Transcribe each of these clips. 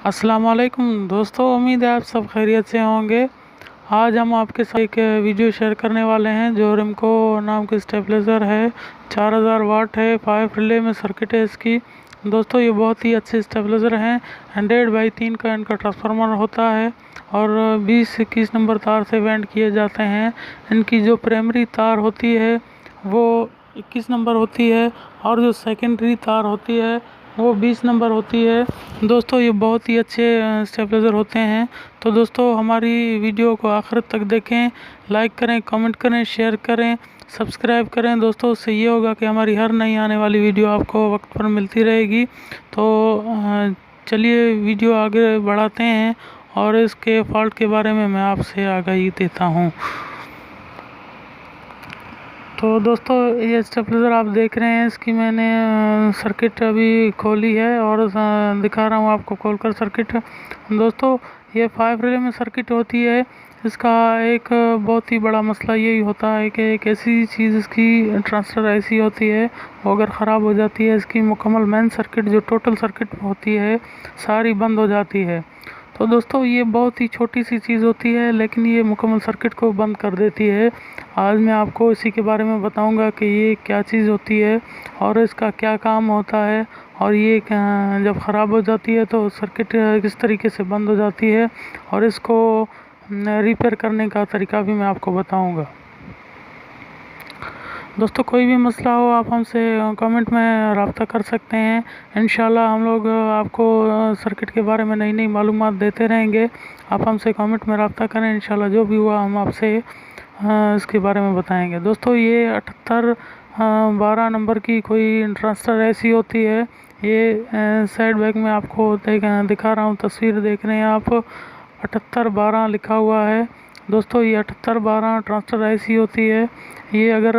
अस्सलाम वालेकुम दोस्तों, उम्मीद है आप सब खैरियत से होंगे। आज हम आपके साथ एक वीडियो शेयर करने वाले हैं जो रिमको नाम की स्टेबलाइज़र है। 4000 वाट है, 5 रिले में सर्किट है इसकी। दोस्तों ये बहुत ही अच्छे स्टेबलाइज़र हैं। 100/3 का इनका ट्रांसफार्मर होता है और 20-21 नंबर तार से वेंड किए जाते हैं। इनकी जो प्राइमरी तार होती है वो 21 नंबर होती है और जो सेकेंडरी तार होती है वो 20 नंबर होती है। दोस्तों ये बहुत ही अच्छे स्टेबलाइज़र होते हैं। तो दोस्तों हमारी वीडियो को आखिर तक देखें, लाइक करें, कमेंट करें, शेयर करें, सब्सक्राइब करें। दोस्तों उससे ये होगा कि हमारी हर नई आने वाली वीडियो आपको वक्त पर मिलती रहेगी। तो चलिए वीडियो आगे बढ़ाते हैं और इसके फॉल्ट के बारे में मैं आपसे आगाही देता हूँ। तो दोस्तों ये स्टेबलाइज़र आप देख रहे हैं, इसकी मैंने सर्किट अभी खोली है और दिखा रहा हूँ आपको खोलकर सर्किट। दोस्तों ये 5 रिले में सर्किट होती है। इसका एक बहुत ही बड़ा मसला यही होता है कि एक ऐसी चीज़ इसकी ट्रांसफर ऐसी होती है, वो अगर ख़राब हो जाती है इसकी मुकम्मल मेन सर्किट जो टोटल सर्किट होती है सारी बंद हो जाती है। तो दोस्तों ये बहुत ही छोटी सी चीज़ होती है लेकिन ये मुकम्मल सर्किट को बंद कर देती है। आज मैं आपको इसी के बारे में बताऊंगा कि ये क्या चीज़ होती है और इसका क्या काम होता है और ये जब ख़राब हो जाती है तो सर्किट किस तरीके से बंद हो जाती है और इसको रिपेयर करने का तरीका भी मैं आपको बताऊंगा। दोस्तों कोई भी मसला हो आप हमसे कमेंट में रब्ता कर सकते हैं। इंशाल्लाह हम लोग आपको सर्किट के बारे में नई नई मालूमात देते रहेंगे। आप हमसे कमेंट में रब्ता करें, इंशाल्लाह जो भी हुआ हम आपसे इसके बारे में बताएंगे। दोस्तों ये 7812 नंबर की कोई ट्रांसफर ऐसी होती है। ये साइड बैग में आपको दिखा रहा हूँ, तस्वीर देख रहे हैं आप, 7812 लिखा हुआ है। दोस्तों ये 7812 ट्रांसफर ऐसी होती है। ये अगर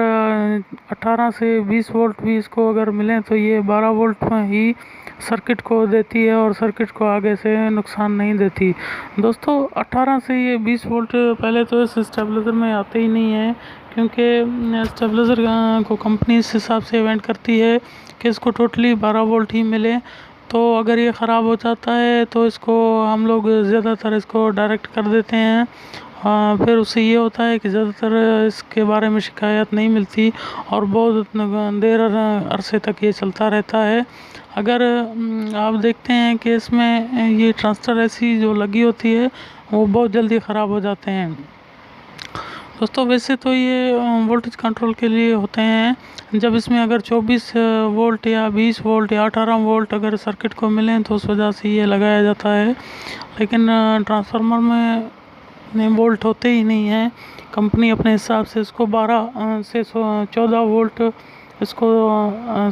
18 से 20 वोल्ट भी इसको अगर मिलें तो ये 12 वोल्ट में ही सर्किट को देती है और सर्किट को आगे से नुकसान नहीं देती। दोस्तों 18 से ये 20 वोल्ट पहले तो इस स्टेबलाइज़र में आते ही नहीं है, क्योंकि स्टेबलाइज़र को कंपनी इस हिसाब से इवेंट करती है कि इसको टोटली 12 वोल्ट ही मिले। तो अगर ये ख़राब हो जाता है तो इसको हम लोग ज़्यादातर इसको डायरेक्ट कर देते हैं। फिर उससे ये होता है कि ज़्यादातर इसके बारे में शिकायत नहीं मिलती और बहुत देर अरसे तक ये चलता रहता है। अगर आप देखते हैं कि इसमें ये ट्रांसफर ऐसी जो लगी होती है वो बहुत जल्दी ख़राब हो जाते हैं। दोस्तों वैसे तो ये वोल्टेज कंट्रोल के लिए होते हैं। जब इसमें अगर 24 वोल्ट या 20 वोल्ट या 18 वोल्ट अगर सर्किट को मिलें तो उस वजह से ये लगाया जाता है। लेकिन ट्रांसफार्मर में वोल्ट होते ही नहीं हैं। कंपनी अपने हिसाब से इसको 12 से 14 वोल्ट इसको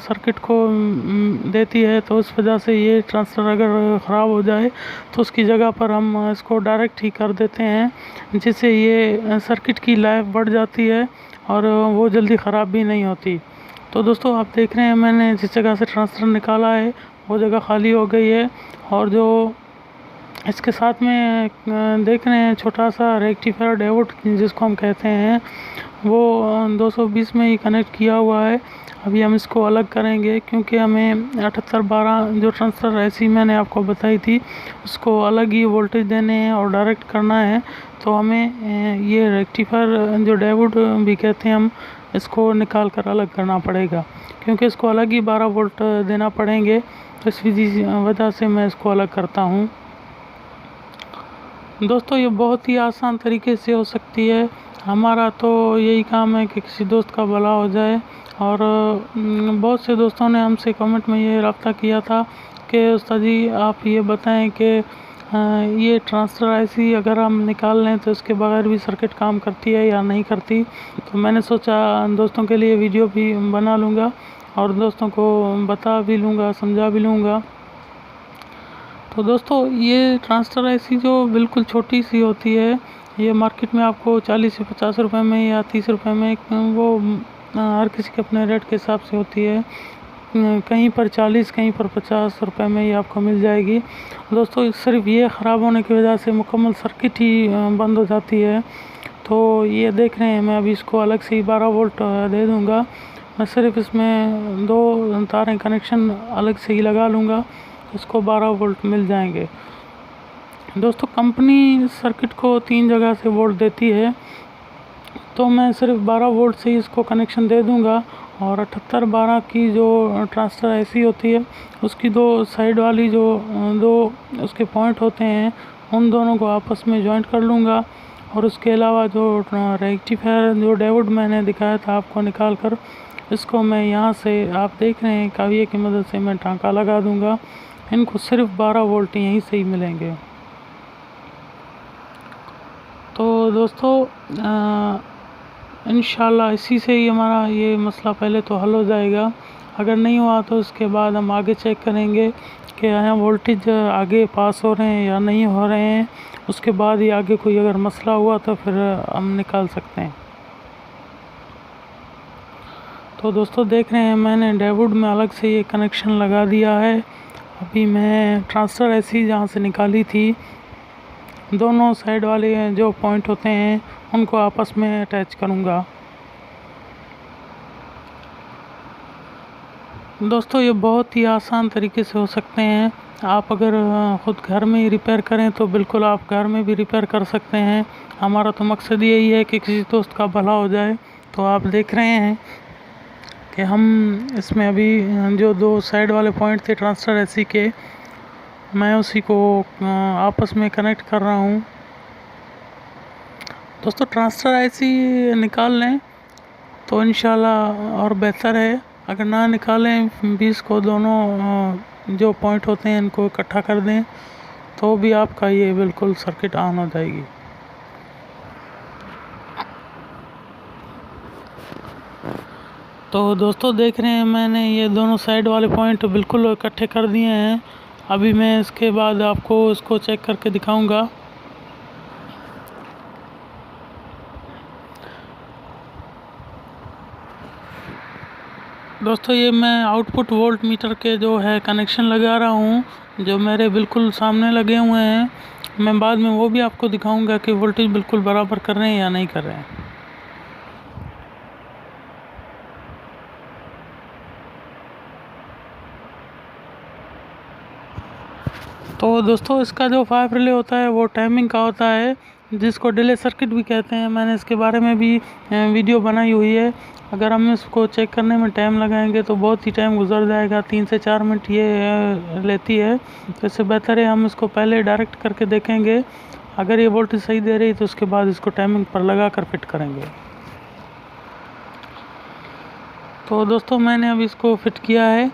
सर्किट को देती है। तो उस वजह से ये ट्रांसफर अगर ख़राब हो जाए तो उसकी जगह पर हम इसको डायरेक्ट ही कर देते हैं, जिससे ये सर्किट की लाइफ बढ़ जाती है और वो जल्दी ख़राब भी नहीं होती। तो दोस्तों आप देख रहे हैं मैंने जिस जगह से ट्रांसफर निकाला है वो जगह खाली हो गई है और जो इसके साथ में देख रहे हैं छोटा सा रेक्टिफायर डायोड जिसको हम कहते हैं वो 220 में ही कनेक्ट किया हुआ है। अभी हम इसको अलग करेंगे क्योंकि हमें 7812 जो ट्रांसफ़र ऐसी मैंने आपको बताई थी उसको अलग ही वोल्टेज देने हैं और डायरेक्ट करना है। तो हमें ये रेक्टिफायर जो डायोड भी कहते हैं हम इसको निकाल कर अलग करना पड़ेगा, क्योंकि इसको अलग ही 12 वोल्ट देना पड़ेंगे। तो इस वजह से मैं इसको अलग करता हूँ। दोस्तों ये बहुत ही आसान तरीके से हो सकती है। हमारा तो यही काम है कि किसी दोस्त का भला हो जाए और बहुत से दोस्तों ने हमसे कमेंट में ये रब्ता किया था कि उस्ताद जी आप ये बताएं कि ये ट्रांसफर ऐसी अगर हम निकाल लें तो इसके बगैर भी सर्किट काम करती है या नहीं करती। तो मैंने सोचा दोस्तों के लिए वीडियो भी बना लूँगा और दोस्तों को बता भी लूँगा, समझा भी लूँगा। तो दोस्तों ये ट्रांसफर ऐसी जो बिल्कुल छोटी सी होती है, ये मार्केट में आपको 40 से 50 रुपए में या 30 रुपए में, वो हर किसी के अपने रेट के हिसाब से होती है। कहीं पर 40 कहीं पर 50 रुपए में ये आपको मिल जाएगी। दोस्तों सिर्फ ये ख़राब होने की वजह से मुकम्मल सर्किट ही बंद हो जाती है। तो ये देख रहे हैं मैं अभी इसको अलग से ही 12 वोल्ट दे दूँगा। मैं सिर्फ इसमें 2 तारें कनेक्शन अलग से ही लगा लूँगा, इसको 12 वोल्ट मिल जाएंगे। दोस्तों कंपनी सर्किट को 3 जगह से वोल्ट देती है, तो मैं सिर्फ 12 वोल्ट से ही इसको कनेक्शन दे दूंगा। और 7812 की जो ट्रांसफर ऐसी होती है, उसकी दो साइड वाली जो दो उसके पॉइंट होते हैं, उन दोनों को आपस में जॉइंट कर लूँगा। और उसके अलावा जो रेक्टिफायर जो डायोड मैंने दिखाया था आपको निकाल कर, इसको मैं यहाँ से आप देख रहे हैं काविये की मदद से मैं टांका लगा दूँगा। इनको सिर्फ 12 वोल्ट यहीं से ही मिलेंगे। तो दोस्तों इंशाल्लाह इसी से ही हमारा ये मसला पहले तो हल हो जाएगा। अगर नहीं हुआ तो उसके बाद हम आगे चेक करेंगे कि यहाँ वोल्टेज आगे पास हो रहे हैं या नहीं हो रहे हैं। उसके बाद ही आगे कोई अगर मसला हुआ तो फिर हम निकाल सकते हैं। तो दोस्तों देख रहे हैं मैंने डायोड में अलग से ये कनेक्शन लगा दिया है। अभी मैं ट्रांसफर ऐसी जहाँ से निकाली थी, दोनों साइड वाले जो पॉइंट होते हैं उनको आपस में अटैच करूँगा। दोस्तों ये बहुत ही आसान तरीके से हो सकते हैं। आप अगर ख़ुद घर में ही रिपेयर करें तो बिल्कुल आप घर में भी रिपेयर कर सकते हैं। हमारा तो मकसद यही है कि किसी दोस्त का भला हो जाए। तो आप देख रहे हैं कि हम इसमें अभी जो दो साइड वाले पॉइंट थे ट्रांसफर ऐसी के, मैं उसी को आपस में कनेक्ट कर रहा हूँ। दोस्तों ट्रांसफर ऐसी निकाल लें तो इंशाल्लाह और बेहतर है। अगर ना निकालें 20 को, दोनों जो पॉइंट होते हैं इनको इकट्ठा कर दें तो भी आपका ये बिल्कुल सर्किट ऑन हो जाएगी। तो दोस्तों देख रहे हैं मैंने ये दोनों साइड वाले पॉइंट बिल्कुल इकट्ठे कर दिए हैं। अभी मैं इसके बाद आपको इसको चेक करके दिखाऊंगा। दोस्तों ये मैं आउटपुट वोल्ट मीटर के जो है कनेक्शन लगा रहा हूँ, जो मेरे बिल्कुल सामने लगे हुए हैं। मैं बाद में वो भी आपको दिखाऊंगा कि वोल्टेज बिल्कुल बराबर कर रहे हैं या नहीं कर रहे हैं। तो दोस्तों इसका जो 5 रिले होता है वो टाइमिंग का होता है, जिसको डिले सर्किट भी कहते हैं। मैंने इसके बारे में भी वीडियो बनाई हुई है। अगर हम इसको चेक करने में टाइम लगाएंगे तो बहुत ही टाइम गुजर जाएगा, 3 से 4 मिनट ये लेती है। तो इससे बेहतर है हम इसको पहले डायरेक्ट करके देखेंगे। अगर ये वोल्टेज सही दे रही तो उसके बाद इसको टाइमिंग पर लगा कर फिट करेंगे। तो दोस्तों मैंने अभी इसको फिट किया है।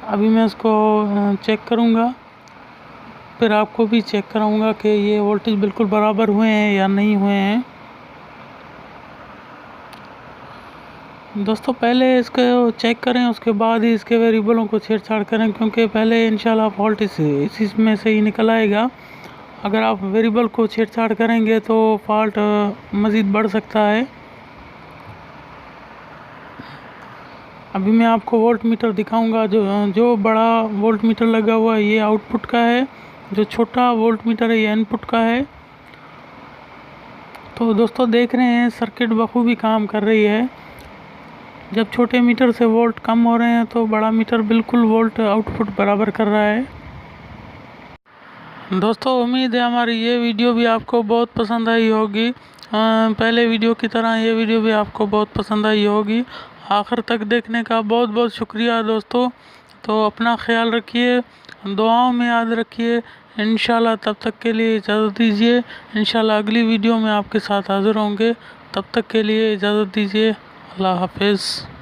अभी मैं इसको चेक करूँगा, फिर आपको भी चेक कराऊंगा कि ये वोल्टेज बिल्कुल बराबर हुए हैं या नहीं हुए हैं। दोस्तों पहले इसको चेक करें, उसके बाद ही इसके वेरिएबलों को छेड़छाड़ करें, क्योंकि पहले इंशाल्लाह फॉल्ट इसी में से ही निकल आएगा। अगर आप वेरिएबल को छेड़छाड़ करेंगे तो फॉल्ट मज़ीद बढ़ सकता है। अभी मैं आपको वोल्ट मीटर दिखाऊंगा। जो बड़ा वोल्ट मीटर लगा हुआ है ये आउटपुट का है, जो छोटा वोल्ट मीटर है ये इनपुट का है। तो दोस्तों देख रहे हैं सर्किट बखूबी काम कर रही है। जब छोटे मीटर से वोल्ट कम हो रहे हैं तो बड़ा मीटर बिल्कुल वोल्ट आउटपुट बराबर कर रहा है। दोस्तों उम्मीद है हमारी ये वीडियो भी आपको बहुत पसंद आई होगी। पहले वीडियो की तरह ये वीडियो भी आपको बहुत पसंद आई होगी। आखिर तक देखने का बहुत बहुत शुक्रिया दोस्तों। तो अपना ख्याल रखिए, दुआओं में याद रखिए। इंशाल्लाह तब तक के लिए इजाज़त दीजिए। इंशाल्लाह अगली वीडियो में आपके साथ हाज़िर होंगे। तब तक के लिए इजाज़त दीजिए। अल्लाह हाफ़िज़।